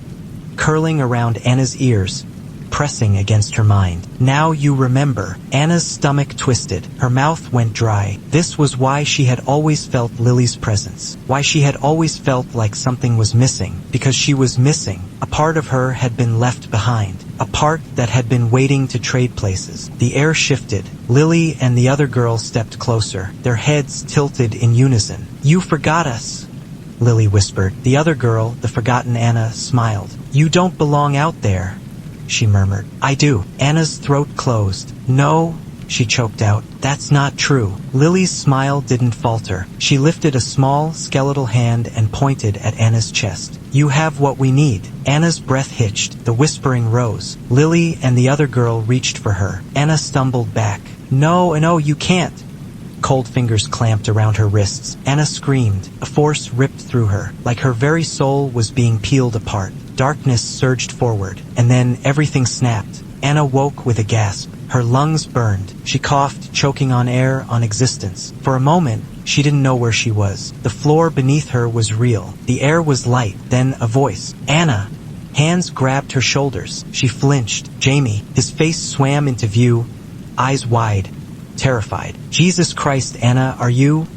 curling around Anna's ears, pressing against her mind. Now you remember. Anna's stomach twisted. Her mouth went dry. This was why she had always felt Lily's presence. Why she had always felt like something was missing. Because she was missing. A part of her had been left behind. A part that had been waiting to trade places. The air shifted. Lily and the other girl stepped closer, their heads tilted in unison. You forgot us, Lily whispered. The other girl, the forgotten Anna, smiled. You don't belong out there, she murmured. I do. Anna's throat closed. No, she choked out. That's not true. Lily's smile didn't falter. She lifted a small, skeletal hand and pointed at Anna's chest. You have what we need. Anna's breath hitched. The whispering rose. Lily and the other girl reached for her. Anna stumbled back. No, you can't. Cold fingers clamped around her wrists. Anna screamed. A force ripped through her, like her very soul was being peeled apart. Darkness surged forward, and then everything snapped. Anna woke with a gasp. Her lungs burned. She coughed, choking on air, on existence. For a moment, she didn't know where she was. The floor beneath her was real. The air was light. Then a voice. Anna! Hands grabbed her shoulders. She flinched. Jamie, his face swam into view, eyes wide, terrified. Jesus Christ, Anna, are you?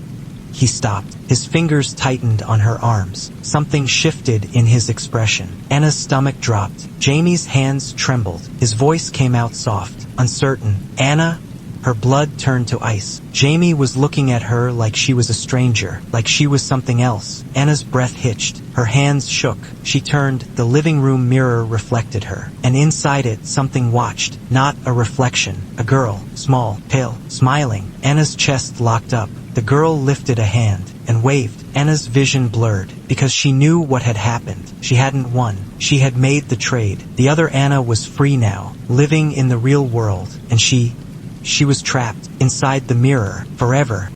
He stopped. His fingers tightened on her arms. Something shifted in his expression. Anna's stomach dropped. Jamie's hands trembled. His voice came out soft, uncertain. Anna? Her blood turned to ice. Jamie was looking at her like she was a stranger, like she was something else. Anna's breath hitched. Her hands shook. She turned. The living room mirror reflected her. And inside it, something watched. Not a reflection. A girl. Small, pale, smiling. Anna's chest locked up. The girl lifted a hand and waved. Anna's vision blurred, because she knew what had happened. She hadn't won. She had made the trade. The other Anna was free now, living in the real world, and she was trapped inside the mirror forever.